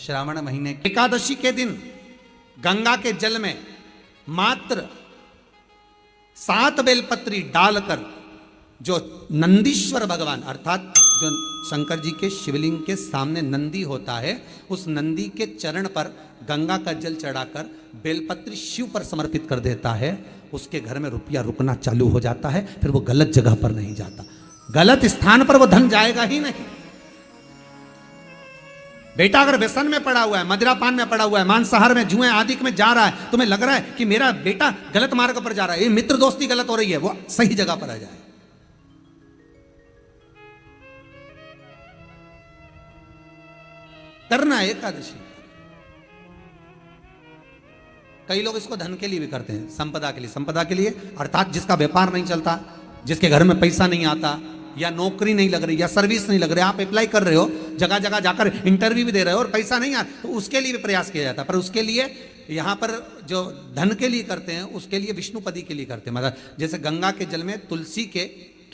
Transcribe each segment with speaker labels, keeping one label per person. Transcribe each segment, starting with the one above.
Speaker 1: श्रावण महीने एकादशी के दिन गंगा के जल में मात्र 7 बेलपत्री डालकर जो नंदीश्वर भगवान अर्थात जो शंकर जी के शिवलिंग के सामने नंदी होता है, उस नंदी के चरण पर गंगा का जल चढ़ाकर बेलपत्री शिव पर समर्पित कर देता है, उसके घर में रुपया रुकना चालू हो जाता है। फिर वो गलत जगह पर नहीं जाता, गलत स्थान पर वो धन जाएगा ही नहीं। बेटा अगर व्यसन में पड़ा हुआ है, मदिरापान में पड़ा हुआ है, मांसाहार में, जुए आदि में जा रहा है, तुम्हें लग रहा है कि मेरा बेटा गलत मार्ग पर जा रहा है, ये मित्र दोस्ती गलत हो रही है, वो सही जगह पर आ जाए। करना है एकादशी। कई लोग इसको धन के लिए भी करते हैं, संपदा के लिए। संपदा के लिए अर्थात जिसका व्यापार नहीं चलता, जिसके घर में पैसा नहीं आता, या नौकरी नहीं लग रही, या सर्विस नहीं लग रही, आप अप्लाई कर रहे हो, जगह जगह जाकर इंटरव्यू भी दे रहे हो और पैसा नहीं आता, तो उसके लिए भी प्रयास किया जाता है। पर उसके लिए यहाँ पर जो धन के लिए करते हैं, उसके लिए विष्णुपदी के लिए करते हैं। मतलब जैसे गंगा के जल में तुलसी के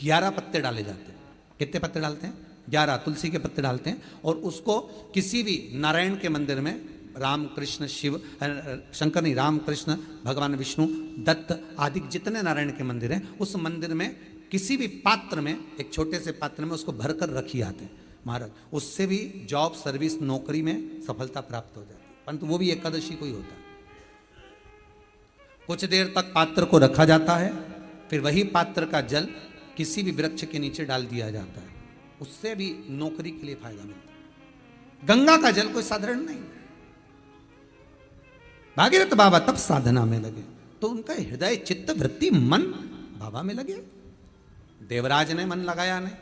Speaker 1: 11 पत्ते डाले जाते हैं। कितने पत्ते डालते हैं? 11 तुलसी के पत्ते डालते हैं, और उसको किसी भी नारायण के मंदिर में, राम कृष्ण शिव शंकर नहीं, राम कृष्ण भगवान विष्णु दत्त आदि जितने नारायण के मंदिर हैं, उस मंदिर में किसी भी पात्र में, एक छोटे से पात्र में उसको भरकर रखी आते हैं महाराज। उससे भी जॉब सर्विस नौकरी में सफलता प्राप्त हो जाती है, परंतु वो भी एकादशी को ही होता है। कुछ देर तक पात्र को रखा जाता है, फिर वही पात्र का जल किसी भी वृक्ष के नीचे डाल दिया जाता है, उससे भी नौकरी के लिए फायदा मिलता है। गंगा का जल कोई साधारण नहीं। भागीरथ बाबा तब साधना में लगे तो उनका हृदय चित्त वृत्ति मन बाबा में लगे। देवराज ने मन लगाया नहीं,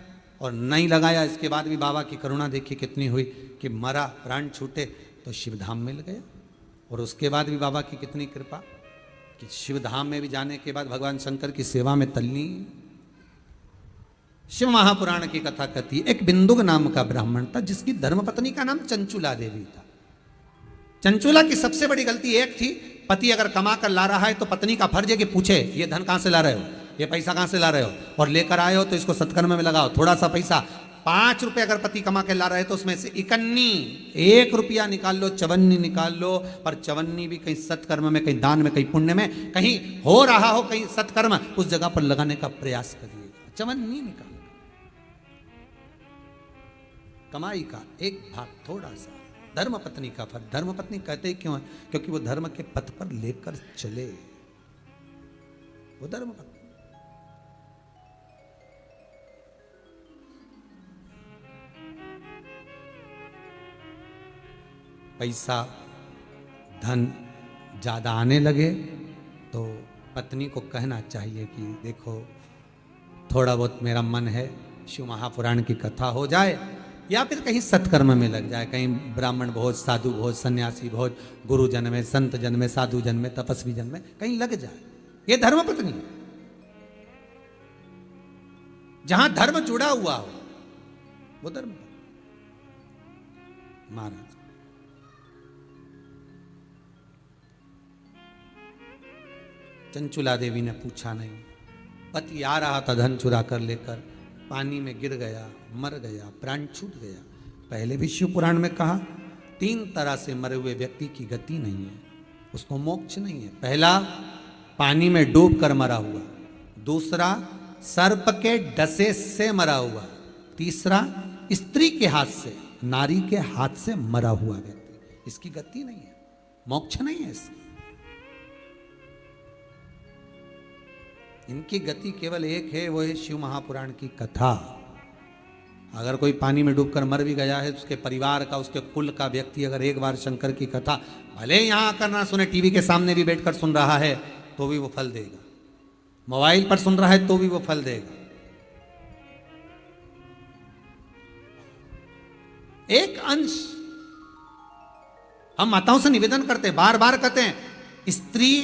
Speaker 1: और नहीं लगाया, इसके बाद भी बाबा की करुणा देखिए कितनी हुई कि मरा, प्राण छूटे तो शिवधाम मिल गया। और उसके बाद भी बाबा की कितनी कृपा कि शिवधाम में भी जाने के बाद भगवान शंकर की सेवा में तल्लीन। शिव महापुराण की कथा कहती है, एक बिंदुक नाम का ब्राह्मण था जिसकी धर्मपत्नी का नाम चंचुला देवी था। चंचुला की सबसे बड़ी गलती एक थी, पति अगर कमा कर ला रहा है तो पत्नी का फर्ज है कि पूछे ये धन कहां से ला रहे हो, ये पैसा कहां से ला रहे हो, और लेकर आए हो तो इसको सत्कर्म में लगाओ। थोड़ा सा पैसा 5 रुपए अगर पति कमा के ला रहे तो उसमें से 1 रुपया निकाल लो, 54 निकाल लो, पर 54 भी कहीं सत्कर्म में, कहीं दान में, कहीं पुण्य में, कहीं हो रहा हो, कहीं सत्कर्म, उस जगह पर लगाने का प्रयास करिए। 54 निकाल, कमाई का एक भाग थोड़ा सा धर्मपत्नी का फर्ज। धर्मपत्नी कहते ही क्यों है? क्योंकि वो धर्म के पथ पर लेकर चले, वो धर्मपत्नी। पैसा धन ज्यादा आने लगे तो पत्नी को कहना चाहिए कि देखो थोड़ा बहुत मेरा मन है, शिव महापुराण की कथा हो जाए, या फिर कहीं सत्कर्म में लग जाए, कहीं ब्राह्मण भोज, साधु भोज, सन्यासी भोज, गुरु जन में, संत जन में, साधु जन में, तपस्वी जन में कहीं लग जाए। ये धर्मपत्नी, जहां धर्म जुड़ा हुआ हो वो धर्म। महाराज चंचुला देवी ने पूछा नहीं, पति आ रहा था धन चुरा कर लेकर, पानी में गिर गया, मर गया, प्राण छूट गया। पहले भी शिव पुराण में कहा 3 तरह से मरे हुए व्यक्ति की गति नहीं है, उसको मोक्ष नहीं है। पहला पानी में डूब कर मरा हुआ, दूसरा सर्प के डसे से मरा हुआ, तीसरा स्त्री के हाथ से, नारी के हाथ से मरा हुआ व्यक्ति, इसकी गति नहीं है, मोक्ष नहीं है इसकी। इनकी गति केवल एक है, वो है शिव महापुराण की कथा। अगर कोई पानी में डूबकर मर भी गया है तो उसके परिवार का, उसके कुल का व्यक्ति अगर एक बार शंकर की कथा भले यहां आकर ना सुने, टीवी के सामने भी बैठकर सुन रहा है तो भी वो फल देगा, मोबाइल पर सुन रहा है तो भी वो फल देगा। एक अंश हम माताओं से निवेदन करते, बार बार कहते हैं, स्त्री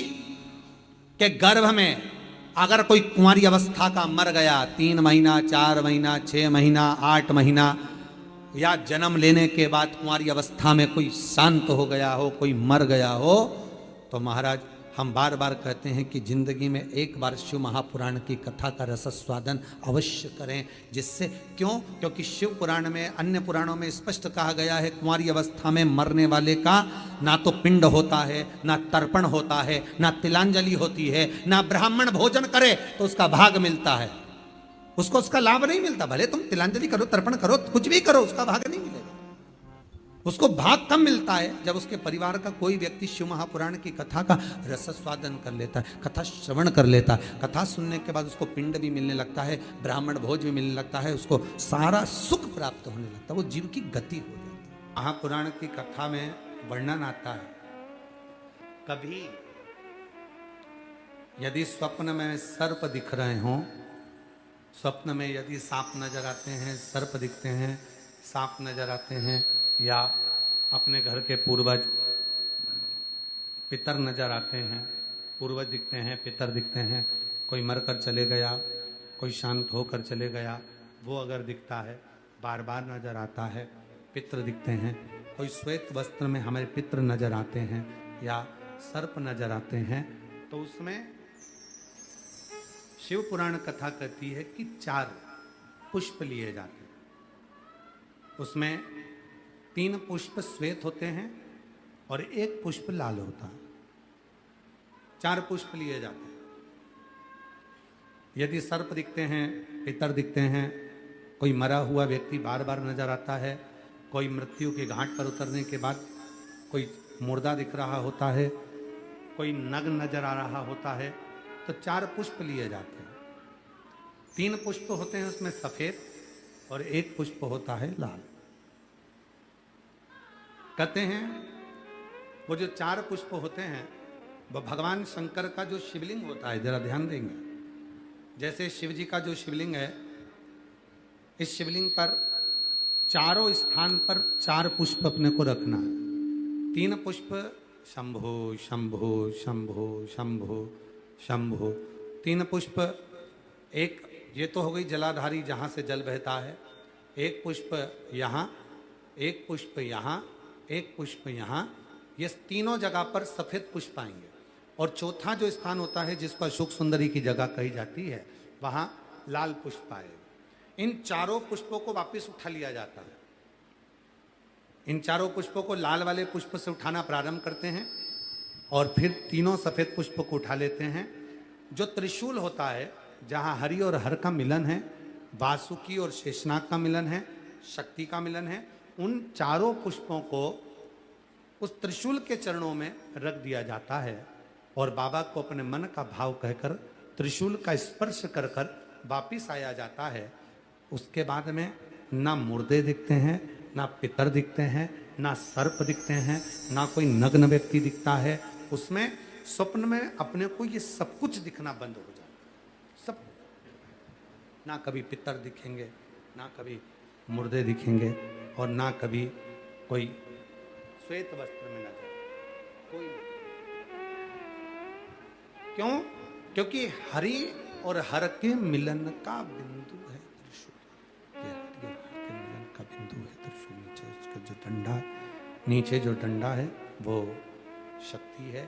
Speaker 1: के गर्भ में अगर कोई कुंवारी अवस्था का मर गया, 3 महीना, 4 महीना, 6 महीना, 8 महीना, या जन्म लेने के बाद कुंवारी अवस्था में कोई शांत हो गया हो, कोई मर गया हो, तो महाराज हम बार बार कहते हैं कि जिंदगी में एक बार शिव महापुराण की कथा का रसस्वादन अवश्य करें। जिससे क्यों? क्योंकि शिव पुराण में, अन्य पुराणों में स्पष्ट कहा गया है, कुंवारी अवस्था में मरने वाले का ना तो पिंड होता है, ना तर्पण होता है, ना तिलांजलि होती है, ना ब्राह्मण भोजन करे तो उसका भाग मिलता है। उसको उसका लाभ नहीं मिलता। भले तुम तिलांजलि करो, तर्पण करो, कुछ भी करो, उसका भाग नहीं मिलेगा। उसको भाग कम मिलता है जब उसके परिवार का कोई व्यक्ति शिव महापुराण की कथा का रसस्वादन कर लेता है, कथा श्रवण कर लेता है। कथा सुनने के बाद उसको पिंड भी मिलने लगता है, ब्राह्मण भोज भी मिलने लगता है, उसको सारा सुख प्राप्त होने लगता है, वो जीव की गति हो जाती है। महापुराण की कथा में वर्णन आता है, कभी यदि स्वप्न में सर्प दिख रहे हों, स्वप्न में यदि सांप नजर आते हैं, सर्प दिखते हैं, सांप नजर आते हैं, या अपने घर के पूर्वज पितर नजर आते हैं, पूर्वज दिखते हैं, पितर दिखते हैं, कोई मरकर चले गया, कोई शांत होकर चले गया, वो अगर दिखता है, बार बार नजर आता है, पितर दिखते हैं, कोई श्वेत वस्त्र में हमारे पितर नजर आते हैं, या सर्प नजर आते हैं, तो उसमें शिव पुराण कथा कहती है कि 4 पुष्प लिए जाते हैं। उसमें 3 पुष्प श्वेत होते हैं और 1 पुष्प लाल होता है। 4 पुष्प लिए जाते हैं। यदि सर्प दिखते हैं, पितर दिखते हैं, कोई मरा हुआ व्यक्ति बार बार नजर आता है, कोई मृत्यु के घाट पर उतरने के बाद कोई मुर्दा दिख रहा होता है, कोई नग्न नजर आ रहा होता है, तो 4 पुष्प लिए जाते हैं। 3 पुष्प होते हैं उसमें सफेद और 1 पुष्प होता है लाल। कहते हैं वो जो 4 पुष्प होते हैं वो भगवान शंकर का जो शिवलिंग होता है, जरा ध्यान देंगे, जैसे शिव जी का जो शिवलिंग है, इस शिवलिंग पर चारों स्थान पर 4 पुष्प अपने को रखना है। 3 पुष्प शंभो शंभो शंभो शंभो शंभो, 3 पुष्प, एक ये तो हो गई जलाधारी जहाँ से जल बहता है, 1 पुष्प यहाँ, 1 पुष्प यहाँ, 1 पुष्प यहाँ, ये तीनों जगह पर सफेद पुष्प आएंगे। और चौथा जो स्थान होता है जिसको अशोक सुंदरी की जगह कही जाती है, वहाँ लाल पुष्प आएगा। इन चारों पुष्पों को वापस उठा लिया जाता है। इन चारों पुष्पों को लाल वाले पुष्प से उठाना प्रारंभ करते हैं और फिर तीनों सफेद पुष्प को उठा लेते हैं। जो त्रिशूल होता है, जहाँ हरि और हर का मिलन है, वासुकी और शेषनाग का मिलन है, शक्ति का मिलन है, उन चारों पुष्पों को उस त्रिशूल के चरणों में रख दिया जाता है और बाबा को अपने मन का भाव कहकर त्रिशूल का स्पर्श कर कर वापिस आया जाता है। उसके बाद में ना मुर्दे दिखते हैं, ना पितर दिखते हैं, ना सर्प दिखते हैं, ना कोई नग्न व्यक्ति दिखता है। उसमें स्वप्न में अपने को ये सब कुछ दिखना बंद हो जाता है। सब, ना कभी पितर दिखेंगे, ना कभी मुर्दे दिखेंगे, और ना कभी कोई श्वेत वस्त्र में नजर, कोई नहीं। क्यों? क्योंकि हरि और हर के मिलन का बिंदु है त्रिशूल। ये हरि और हर के मिलन का बिंदु है त्रिशूल। नीचे उसका जो डंडा, नीचे जो डंडा है वो शक्ति है,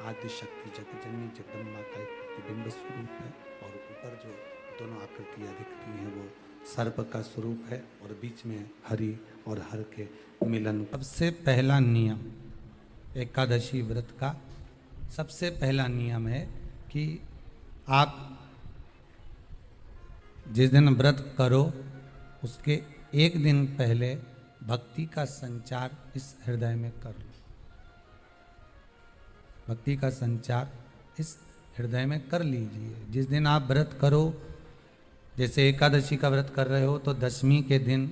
Speaker 1: आदि शक्ति जगजननी जगदम्बा का एक प्रतिबिंब स्वरूप है, और ऊपर जो दोनों आकृतियां दिखती हैं वो सर्प का स्वरूप है, और बीच में हरि और हर के मिलन। सबसे पहला नियम एकादशी व्रत का, सबसे पहला नियम है कि आप जिस दिन व्रत करो उसके 1 दिन पहले भक्ति का संचार इस हृदय में कर लो। भक्ति का संचार इस हृदय में कर लीजिए। जिस दिन आप व्रत करो, जैसे एकादशी का व्रत कर रहे हो, तो दशमी के दिन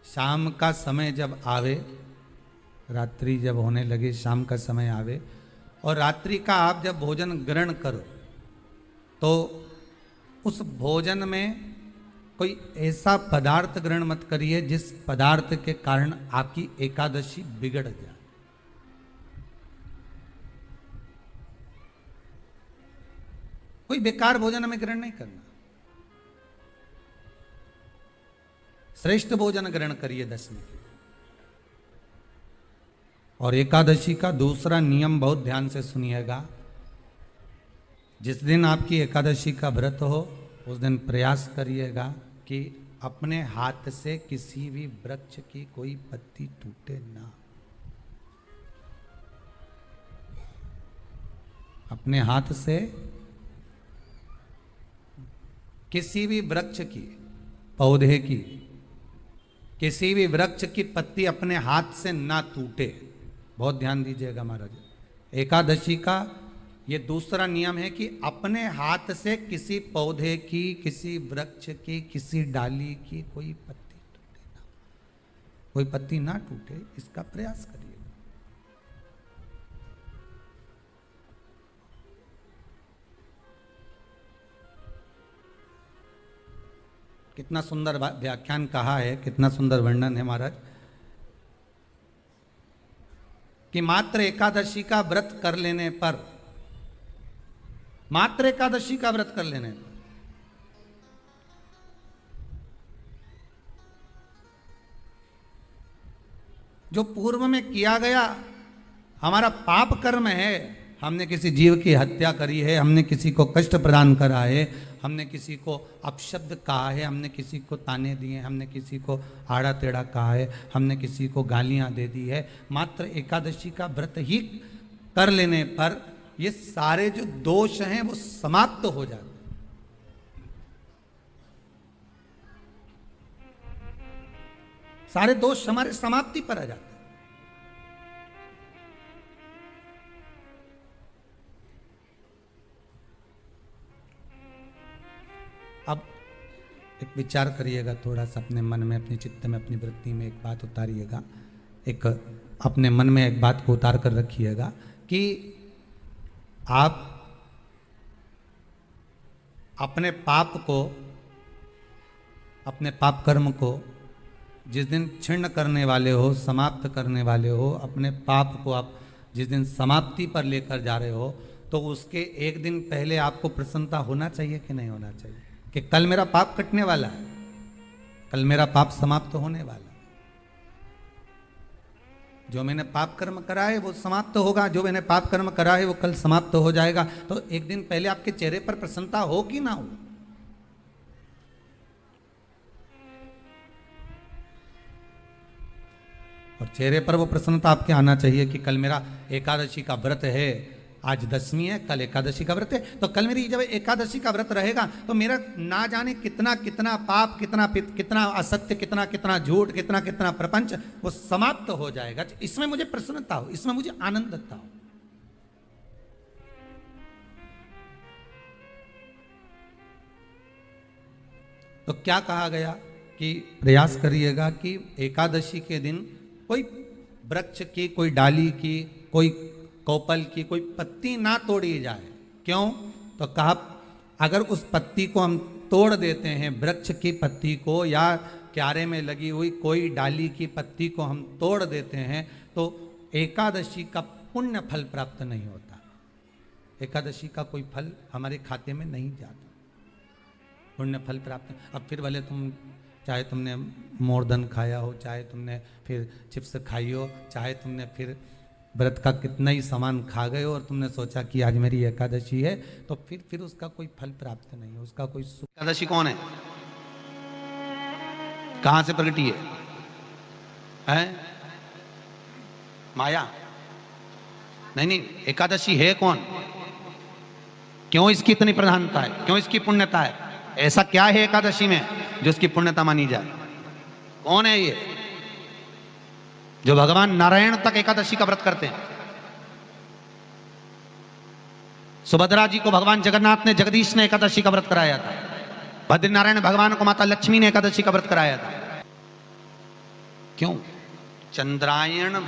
Speaker 1: शाम का समय जब आवे, रात्रि जब होने लगे, शाम का समय आवे, और रात्रि का आप जब भोजन ग्रहण करो, तो उस भोजन में कोई ऐसा पदार्थ ग्रहण मत करिए जिस पदार्थ के कारण आपकी एकादशी बिगड़ जाए। कोई बेकार भोजन हमें ग्रहण नहीं करना। श्रेष्ठ भोजन ग्रहण करिए दशमी के। और एकादशी का दूसरा नियम बहुत ध्यान से सुनिएगा। जिस दिन आपकी एकादशी का व्रत हो उस दिन प्रयास करिएगा कि अपने हाथ से किसी भी वृक्ष की कोई पत्ती टूटे ना। अपने हाथ से किसी भी वृक्ष की, पौधे की, किसी भी वृक्ष की पत्ती अपने हाथ से ना टूटे। बहुत ध्यान दीजिएगा महाराज। एकादशी का ये दूसरा नियम है कि अपने हाथ से किसी पौधे की, किसी वृक्ष की, किसी डाली की कोई पत्ती टूटे ना, कोई पत्ती ना टूटे, इसका प्रयास करिए। कितना सुंदर व्याख्यान कहा है, कितना सुंदर वर्णन है महाराज कि मात्र एकादशी का व्रत कर लेने पर, मात्र एकादशी का व्रत कर लेने पर जो पूर्व में किया गया हमारा पाप कर्म है, हमने किसी जीव की हत्या करी है, हमने किसी को कष्ट प्रदान करा है, हमने किसी को अपशब्द कहा है, हमने किसी को ताने दिए, हमने किसी को आड़ा टेढ़ा कहा है, हमने किसी को गालियां दे दी है, मात्र एकादशी का व्रत ही कर लेने पर ये सारे जो दोष हैं वो समाप्त हो जाते हैं। सारे दोष हमारे समाप्ति पर आ जाते हैं। अब एक विचार करिएगा थोड़ा सा अपने मन में, अपने चित्त में, अपनी वृत्ति में एक बात उतारिएगा। एक अपने मन में एक बात को उतार कर रखिएगा कि आप अपने पाप को, अपने पाप कर्म को जिस दिन छिन्न करने वाले हो, समाप्त करने वाले हो, अपने पाप को आप जिस दिन समाप्ति पर लेकर जा रहे हो, तो उसके एक दिन पहले आपको प्रसन्नता होना चाहिए कि नहीं होना चाहिए कि कल मेरा पाप कटने वाला है, कल मेरा पाप समाप्त होने वाला है। जो मैंने पाप कर्म करा है वो समाप्त होगा, जो मैंने पाप कर्म करा है वो कल समाप्त हो जाएगा। तो एक दिन पहले आपके चेहरे पर प्रसन्नता हो कि ना हो? और चेहरे पर वो प्रसन्नता आपके आना चाहिए कि कल मेरा एकादशी का व्रत है, आज दशमी है, कल एकादशी का व्रत है, तो कल मेरी जब एकादशी का व्रत रहेगा तो मेरा ना जाने कितना कितना पाप, कितना असत्य, कितना झूठ, कितना प्रपंच वो समाप्त हो जाएगा। इसमें मुझे प्रसन्नता हो, इसमें मुझे आनंदता हो। तो क्या कहा गया कि प्रयास करिएगा कि एकादशी के दिन कोई वृक्ष की, कोई डाली की, कोई कोपल की कोई पत्ती ना तोड़ी जाए। क्यों? तो कहा अगर उस पत्ती को हम तोड़ देते हैं, वृक्ष की पत्ती को या क्यारे में लगी हुई कोई डाली की पत्ती को हम तोड़ देते हैं तो एकादशी का पुण्य फल प्राप्त नहीं होता, एकादशी का कोई फल हमारे खाते में नहीं जाता, पुण्य फल प्राप्त। अब फिर भले तुम चाहे तुमने मोरधन खाया हो, चाहे तुमने फिर चिप्स खाई हो, चाहे तुमने फिर व्रत का कितना ही सामान खा गए हो और तुमने सोचा कि आज मेरी एकादशी है, तो फिर उसका कोई फल प्राप्त नहीं है, उसका कोई सुख। एकादशी कौन है? कहां से प्रगटी है? माया? नहीं, एकादशी है कौन? क्यों इसकी इतनी प्रधानता है? क्यों इसकी पुण्यता है? ऐसा क्या है एकादशी में जो इसकी पुण्यता मानी जाए? कौन है ये जो भगवान नारायण तक एकादशी का व्रत करते हैं? सुभद्रा जी को भगवान जगन्नाथ ने, जगदीश ने एकादशी का व्रत कराया था। बद्रीनारायण भगवान को माता लक्ष्मी ने एकादशी का व्रत कराया था। क्यों? चंद्रायण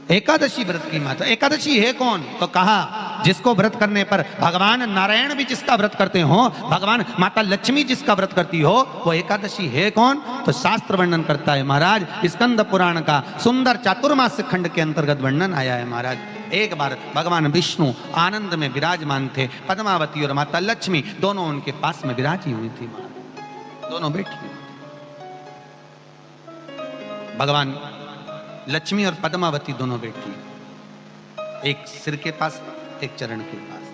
Speaker 1: एकादशी व्रत की माता। एकादशी है कौन? तो कहा जिसको व्रत करने पर भगवान नारायण भी जिसका व्रत करते हो, भगवान माता लक्ष्मी जिसका व्रत करती हो, वो एकादशी है कौन? तो शास्त्र वर्णन करता है महाराज, स्कंद पुराण का सुंदर चातुर्मास्य खंड के अंतर्गत वर्णन आया है महाराज। एक बार भगवान विष्णु आनंद में विराजमान थे, पद्मावती और माता लक्ष्मी दोनों उनके पास में विराजी हुई थी, दोनों बैठी। भगवान लक्ष्मी और पद्मावती दोनों बैठी, एक सिर के पास, एक चरण के पास।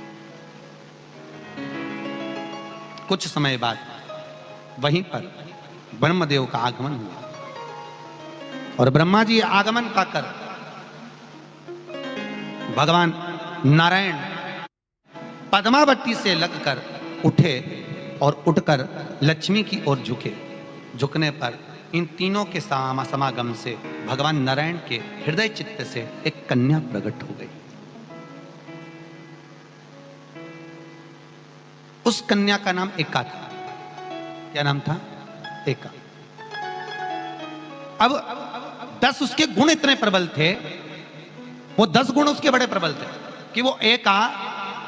Speaker 1: कुछ समय बाद वहीं पर ब्रह्मदेव का आगमन हुआ और ब्रह्मा जी आगमन पाकर भगवान नारायण पद्मावती से लगकर उठे और उठकर लक्ष्मी की ओर झुके। झुकने पर इन तीनों के समागम से भगवान नारायण के हृदय चित्त से एक कन्या प्रकट हो गई। उस कन्या का नाम एका था। क्या नाम था? एका। अब 10 उसके गुण इतने प्रबल थे, वो 10 गुण उसके बड़े प्रबल थे कि वो एका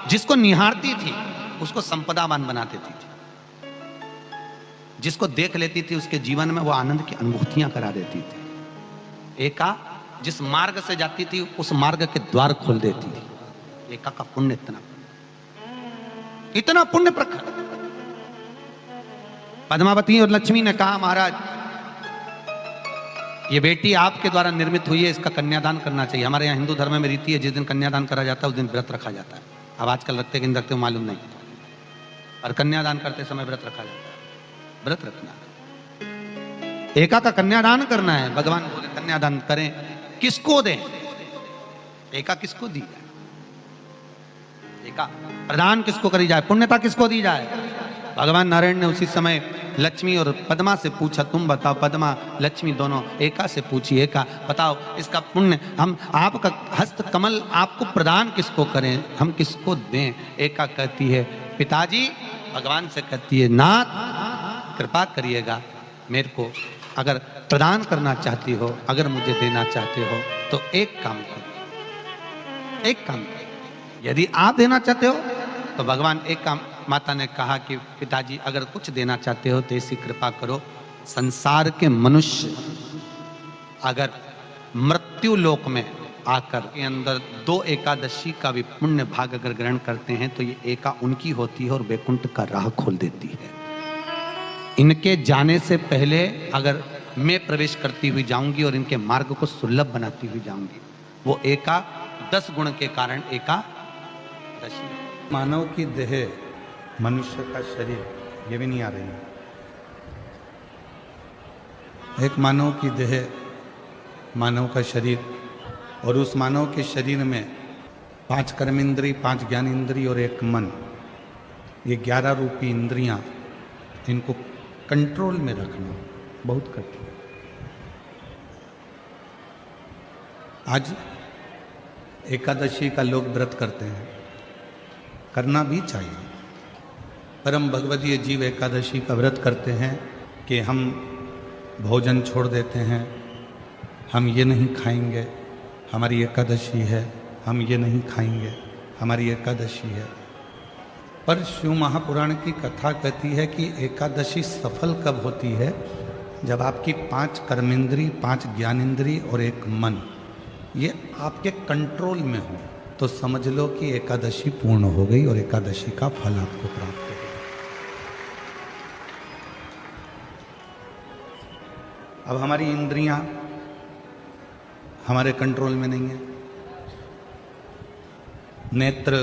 Speaker 1: जिसको निहारती थी उसको संपदावान बना देती थी, जिसको देख लेती थी उसके जीवन में वो आनंद की अनुभूतियां करा देती थी। एका जिस मार्ग से जाती थी उस मार्ग के द्वार खोल देती थी। एका का पुण्य इतना पुण्य प्रखर। पद्मावती और लक्ष्मी ने कहा, महाराज ये बेटी आपके द्वारा निर्मित हुई है, इसका कन्यादान करना चाहिए। हमारे यहाँ हिंदू धर्म में रीति है, जिस दिन कन्यादान करा जाता है उस दिन व्रत रखा जाता है। अब आजकल रखते कि नहीं रखते मालूम नहीं, और कन्यादान करते समय व्रत रखा जाता है। व्रत रखना, एका का कन्यादान करना है। भगवान बोले कन्यादान करें, किसको दें? एका किसको दी जाए? एका प्रदान किसको करी जाए? पुण्यता किसको दी जाए? भगवान नारायण ने उसी समय लक्ष्मी और पद्मा से पूछा, तुम बताओ। पद्मा लक्ष्मी दोनों एका से पूछी, एका बताओ इसका पुण्य, हम आपका हस्त कमल आपको प्रदान किसको करें, हम किसको दें? एका कहती है, पिताजी। भगवान से कहती है, नाथ कृपा करिएगा, मेरे को अगर प्रदान करना चाहती हो, अगर मुझे देना चाहते हो तो एक काम करो, एक काम करो। यदि आप देना चाहते हो तो भगवान एक काम, माता ने कहा कि पिताजी अगर कुछ देना चाहते हो तो ऐसी कृपा करो, संसार के मनुष्य अगर मृत्यु लोक में आकर के अंदर 2 एकादशी का भी पुण्य भाग अगर ग्रहण करते हैं तो ये एका उनकी होती है और वैकुंठ का राह खोल देती है। इनके जाने से पहले अगर मैं प्रवेश करती हुई जाऊंगी और इनके मार्ग को सुलभ बनाती हुई जाऊंगी। वो एका 10 गुण के कारण एकादशी।
Speaker 2: मानव की देह, मनुष्य का शरीर, ये भी नहीं आ रही है। एक मानव की देह, मानव का शरीर, और उस मानव के शरीर में 5 कर्मेंद्री, 5 ज्ञानेंद्री और 1 मन, ये 11 रूपी इंद्रियां, इनको कंट्रोल में रखना बहुत कठिन। आज एकादशी का लोग व्रत करते हैं, करना भी चाहिए। परम भगवदीय जीव एकादशी का व्रत करते हैं कि हम भोजन छोड़ देते हैं, हम ये नहीं खाएंगे, हमारी एकादशी है, हम ये नहीं खाएंगे, हमारी एकादशी है। पर शिव महापुराण की कथा कहती है कि एकादशी सफल कब होती है? जब आपकी 5 कर्मेंद्री, 5 ज्ञानेंद्री और 1 मन ये आपके कंट्रोल में हो, तो समझ लो कि एकादशी पूर्ण हो गई और एकादशी का फल आपको प्राप्त हो गया। अब हमारी इंद्रियां हमारे कंट्रोल में नहीं है। नेत्र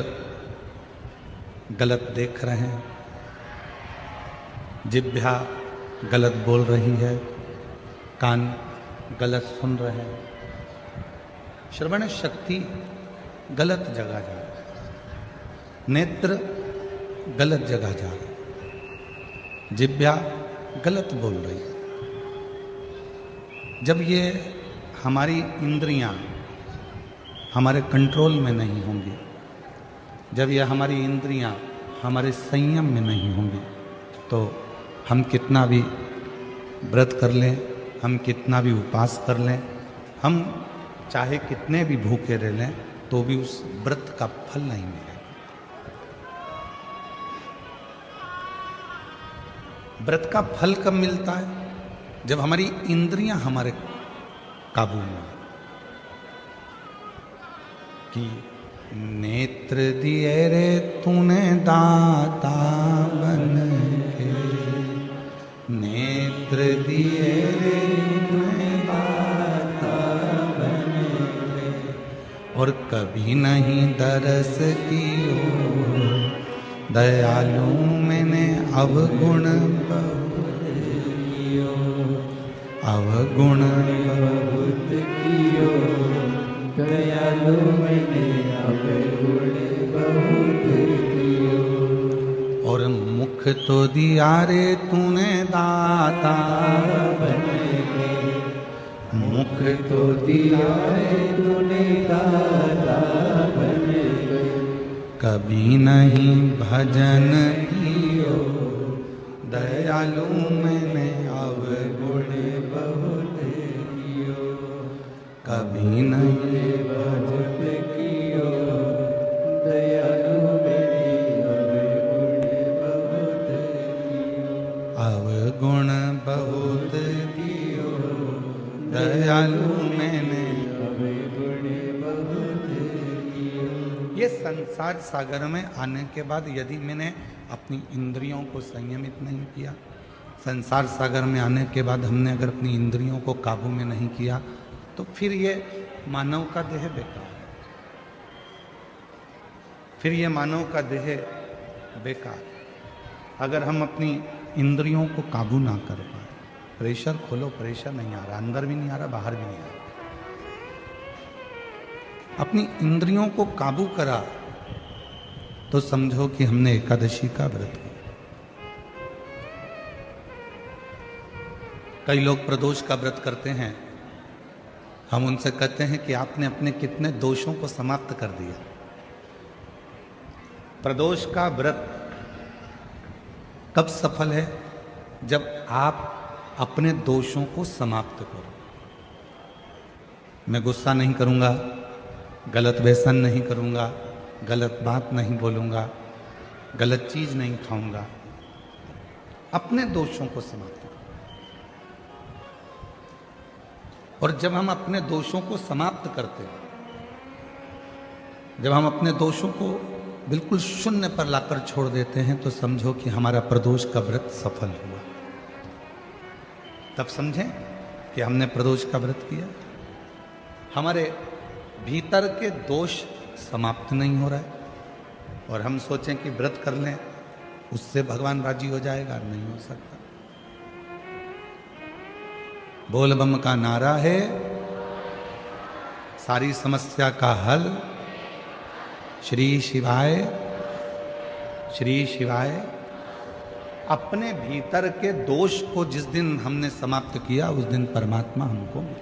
Speaker 2: गलत देख रहे हैं, जिह्वा गलत बोल रही है, कान गलत सुन रहे हैं, श्रवण शक्ति गलत जगह जा रही है, नेत्र गलत जगह जा रही है, जिह्वा गलत बोल रही है। जब ये हमारी इंद्रियां हमारे कंट्रोल में नहीं होंगी, जब ये हमारी इंद्रियां हमारे संयम में नहीं होंगी, तो हम कितना भी व्रत कर लें, हम कितना भी उपवास कर लें, हम चाहे कितने भी भूखे रह लें, तो भी उस व्रत का फल नहीं मिलेगा। व्रत का फल कब मिलता है? जब हमारी इंद्रियां हमारे काबू में हो। कि नेत्र दिए रे तूने दाता बन के, नेत्र दिए रे तूने दाता और कभी नहीं दरस कियो, दयालु मैंने अवगुण बहुत कियो, अवगुण बहुत कियो, दयालु मैंने अवगुण बहुत कियो। और मुख तो दिया रे तूने दाता बन के, मुख तो दिया रे तूने दाता बन के, कभी नहीं भजन कियो, दयालु मैंने अवगुण बहुत कियो, कभी नहीं भजन कियो, दयालु मैंने अवगुण बहुत कियो, दयालु मैंने अवगुण बहुत कियो। ये संसार सागर में आने के बाद यदि मैंने अपनी इंद्रियों को संयमित नहीं किया, संसार सागर में आने के बाद हमने अगर अपनी इंद्रियों को काबू में नहीं किया, तो फिर ये मानव का देह बेकार है, फिर ये मानव का देह बेकार है। अगर हम अपनी इंद्रियों को काबू ना कर पाए, प्रेशर खोलो, प्रेशर नहीं आ रहा, अंदर भी नहीं आ रहा, बाहर भी नहीं आ रहा, अपनी इंद्रियों को काबू करा तो समझो कि हमने एकादशी का व्रत किया। कई लोग प्रदोष का व्रत करते हैं, हम उनसे कहते हैं कि आपने अपने कितने दोषों को समाप्त कर दिया। प्रदोष का व्रत कब सफल है? जब आप अपने दोषों को समाप्त करो। मैं गुस्सा नहीं करूंगा, गलत व्यसन नहीं करूंगा, गलत बात नहीं बोलूंगा, गलत चीज नहीं खाऊंगा, अपने दोषों को समाप्त करो। और जब हम अपने दोषों को समाप्त करते हैं, जब हम अपने दोषों को बिल्कुल शून्य पर लाकर छोड़ देते हैं, तो समझो कि हमारा प्रदोष का व्रत सफल हुआ। तब समझें कि हमने प्रदोष का व्रत किया। हमारे भीतर के दोष समाप्त नहीं हो रहा है और हम सोचें कि व्रत कर लें उससे भगवान राजी हो जाएगा, नहीं हो सकता। बोल बम का नारा है सारी समस्या का हल, श्री शिवाय, श्री शिवाय। अपने भीतर के दोष को जिस दिन हमने समाप्त किया, उस दिन परमात्मा हमको मिले।